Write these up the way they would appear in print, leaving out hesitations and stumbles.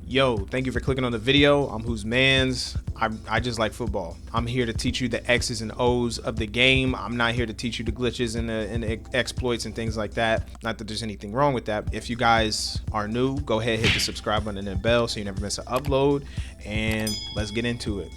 Yo, thank you for clicking on the video. I'm Who's Mans. I just like football. I'm here to teach you the X's and O's of the game. I'm not here to teach you the glitches and the exploits and things like that. Not that there's anything wrong with that. If you guys are new, go ahead, hit the subscribe button and the bell so you never miss an upload. And let's get into it.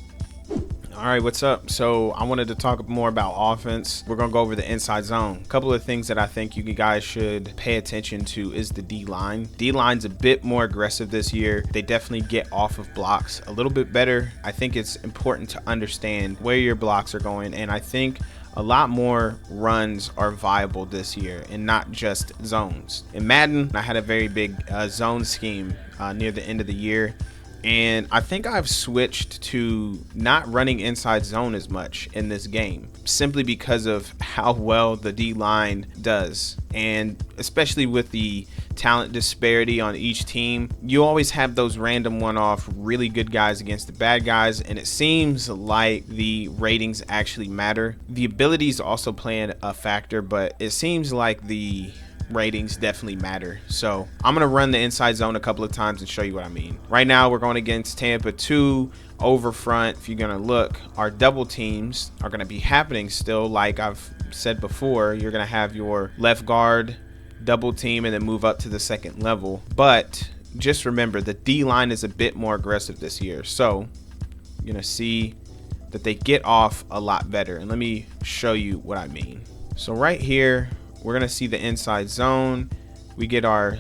All right, what's up? So I wanted to talk more about offense. We're gonna go over the inside zone. A couple of things that I think you guys should pay attention to is the D-line. D-line's a bit more aggressive this year. They definitely get off of blocks a little bit better. I think it's important to understand where your blocks are going, and I think a lot more runs are viable this year and not just zones. In Madden, I had a very big zone scheme near the end of the year. And I think I've switched to not running inside zone as much in this game, simply because of how well the D-line does. And especially with the talent disparity on each team, you always have those random one-off really good guys against the bad guys, and it seems like the ratings actually matter. The abilities also playing a factor, but it seems like the ratings definitely matter. So I'm gonna run the inside zone a couple of times and show you what I mean. Right now we're going against Tampa 2 over front. If you're gonna look, our double teams are gonna be happening still. Like I've said before, you're gonna have your left guard double team and then move up to the second level. But just remember, the D-line is a bit more aggressive this year. So you're gonna see that they get off a lot better. And let me show you what I mean. So right here, we're going to see the inside zone. We get our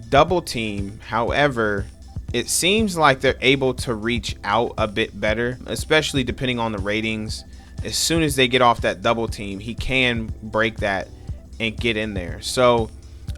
double team. However, it seems like they're able to reach out a bit better, especially depending on the ratings. As soon as they get off that double team, he can break that and get in there. So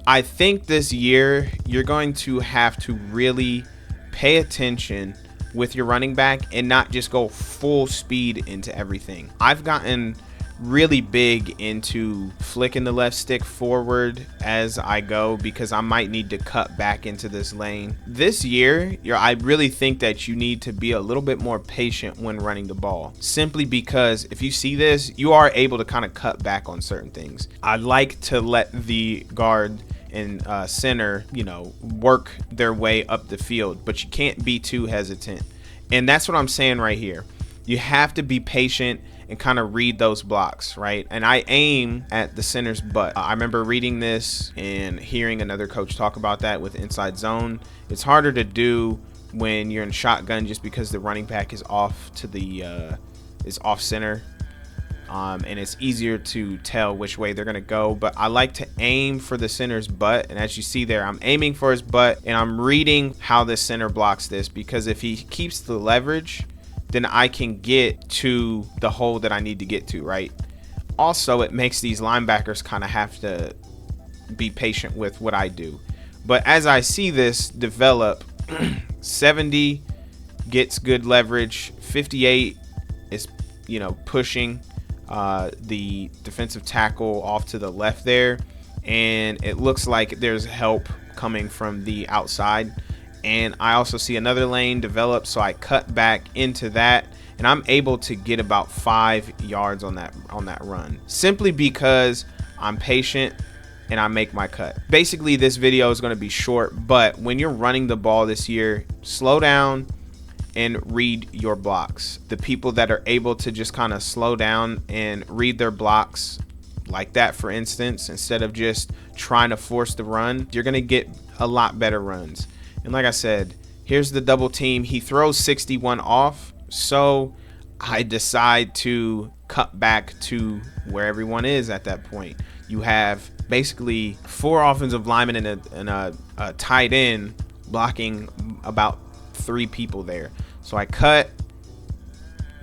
I think this year you're going to have to really pay attention with your running back and not just go full speed into everything. I've gotten really big into flicking the left stick forward as I go because I might need to cut back into this lane. This year, I really think that you need to be a little bit more patient when running the ball, simply because if you see this, you are able to kind of cut back on certain things. I like to let the guard and center, work their way up the field, but you can't be too hesitant. And that's what I'm saying right here. You have to be patient and kind of read those blocks, right? And I aim at the center's butt. I remember reading this and hearing another coach talk about that with inside zone. It's harder to do when you're in shotgun just because the running back is off to the is off center, and it's easier to tell which way they're gonna go. But I like to aim for the center's butt, and as you see there, I'm aiming for his butt, and I'm reading how the center blocks this, because if he keeps the leverage, then I can get to the hole that I need to get to, right? Also, it makes these linebackers kind of have to be patient with what I do. But as I see this develop, 70 gets good leverage, 58 is, pushing the defensive tackle off to the left there, and it looks like there's help coming from the outside. And I also see another lane develop, so I cut back into that, and I'm able to get about 5 yards on that run, simply because I'm patient and I make my cut. Basically, this video is going to be short, but when you're running the ball this year, slow down and read your blocks. The people that are able to just kind of slow down and read their blocks like that, for instance, instead of just trying to force the run, you're going to get a lot better runs. And like I said, here's the double team. He throws 61 off, so I decide to cut back to where everyone is at that point. You have basically 4 offensive linemen and a tight end blocking about 3 people there. So I cut,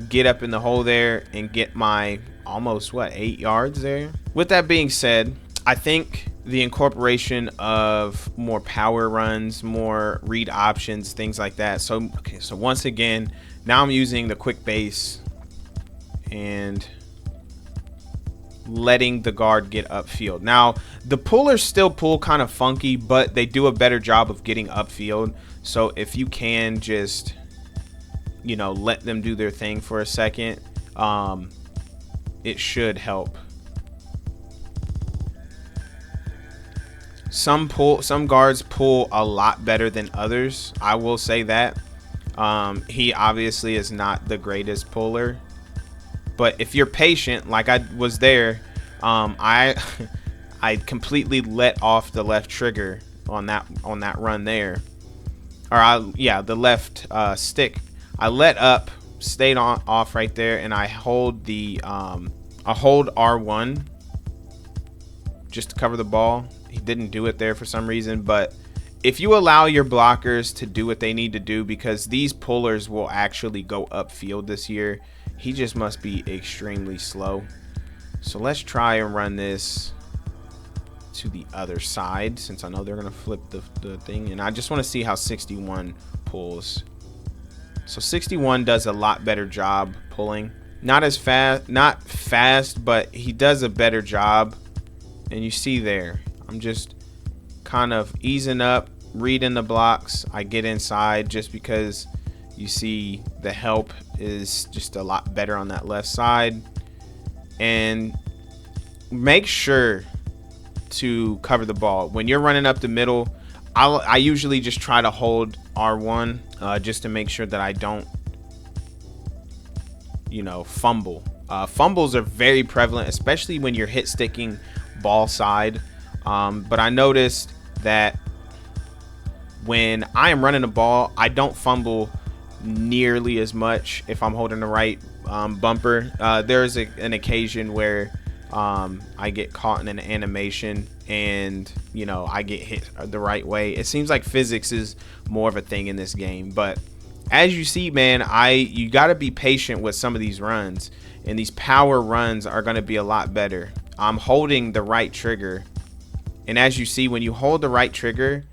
get up in the hole there, and get my almost 8 yards there. With that being said, I think the incorporation of more power runs, more read options, things like that. So once again, now I'm using the quick base and letting the guard get upfield. Now, the pullers still pull kind of funky, but they do a better job of getting upfield. So if you can just, let them do their thing for a second, it should help Some guards pull a lot better than others. I will say that. He obviously is not the greatest puller, but if you're patient, like I was there, I I completely let off the left trigger on that run there, or the left stick. I let up, stayed off right there, and I hold I hold R1 just to cover the ball. He didn't do it there for some reason, but if you allow your blockers to do what they need to do, because these pullers will actually go upfield this year, he just must be extremely slow. So let's try and run this to the other side, since I know they're gonna flip the thing, and I just want to see how 61 pulls. So 61 does a lot better job pulling. Not fast, but he does a better job. And you see there, I'm just kind of easing up, reading the blocks. I get inside just because you see the help is just a lot better on that left side. And make sure to cover the ball when you're running up the middle. I usually just try to hold R1 just to make sure that I don't, fumble. Fumbles are very prevalent, especially when you're hit sticking ball side. But I noticed that when I am running the ball, I don't fumble nearly as much if I'm holding the right bumper. There's an occasion where I get caught in an animation and I get hit the right way. It seems like physics is more of a thing in this game, but as you see, man, you got to be patient with some of these runs, and these power runs are going to be a lot better. I'm holding the right trigger, and as you see, when you hold the right trigger,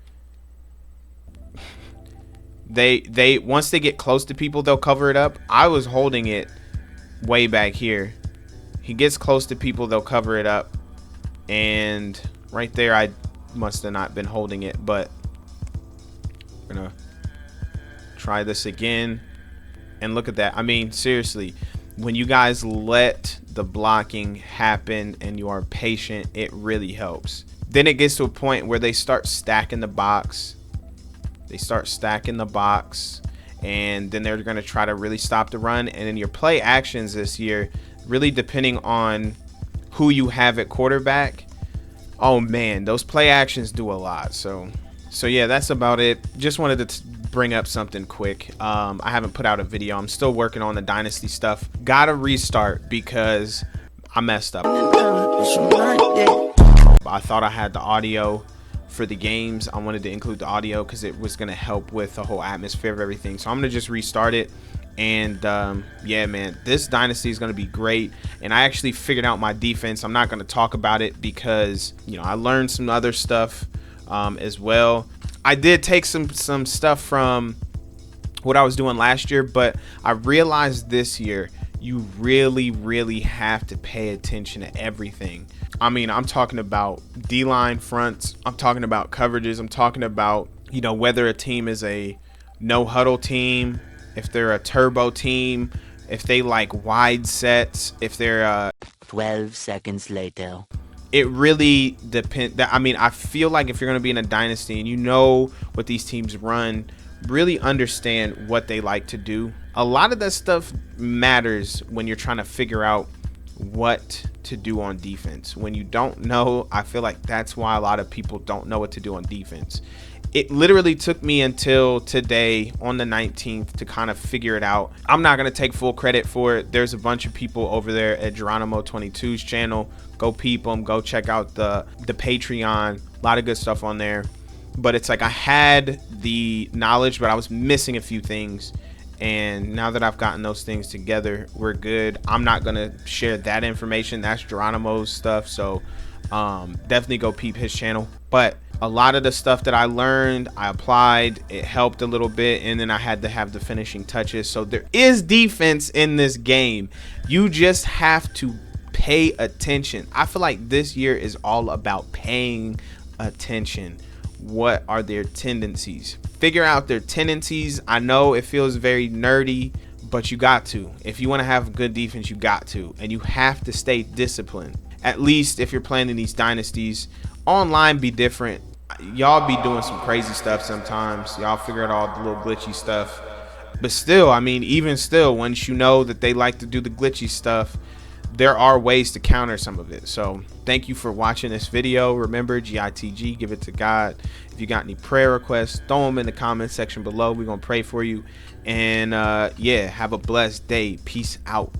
they once they get close to people, they'll cover it up. I was holding it way back here. He gets close to people, they'll cover it up, and right there I must have not been holding it, but I'm gonna try this again. And look at that. I mean, seriously, when you guys let the blocking happen and you are patient, it really helps. Then it gets to a point where they start stacking the box. And then they're going to try to really stop the run. And then your play actions this year, really depending on who you have at quarterback, oh man, those play actions do a lot. So yeah, that's about it. Just wanted to bring up something quick. I haven't put out a video. I'm still working on the dynasty stuff. Gotta restart because I messed up. I thought I had the audio for the games. I wanted to include the audio because it was going to help with the whole atmosphere of everything. So I'm going to just restart it. And yeah, man, this dynasty is going to be great. And I actually figured out my defense. I'm not going to talk about it because I learned some other stuff as well. I did take some stuff from what I was doing last year, but I realized this year you really have to pay attention to everything. I mean, I'm talking about D-line fronts, I'm talking about coverages, I'm talking about whether a team is a no huddle team, if they're a turbo team, if they like wide sets, if they're 12 seconds later. It really depends. I mean, I feel like if you're going to be in a dynasty and you know what these teams run, really understand what they like to do. A lot of that stuff matters when you're trying to figure out what to do on defense. When you don't know, I feel like that's why a lot of people don't know what to do on defense. It literally took me until today on the 19th to kind of figure it out. I'm not going to take full credit for it. There's a bunch of people over there at Geronimo22's channel. Go peep them. Go check out the Patreon. A lot of good stuff on there. But it's like I had the knowledge, but I was missing a few things. And now that I've gotten those things together, we're good. I'm not going to share that information. That's Geronimo's stuff. So definitely go peep his channel. But a lot of the stuff that I learned, I applied. It helped a little bit, and then I had to have the finishing touches. So there is defense in this game. You just have to pay attention. I feel like this year is all about paying attention. What are their tendencies? Figure out their tendencies. I know it feels very nerdy, but you got to. If you want to have good defense, you got to. And you have to stay disciplined. At least if you're playing in these dynasties. Online be different. y'all be doing some crazy stuff sometimes. Y'all figure out all the little glitchy stuff. But still, I mean, even still, once you know that they like to do the glitchy stuff, there are ways to counter some of it. So thank you for watching this video. Remember, GITG, give it to God. If you got any prayer requests, throw them in the comment section below. We're going to pray for you. And yeah, have a blessed day. Peace out.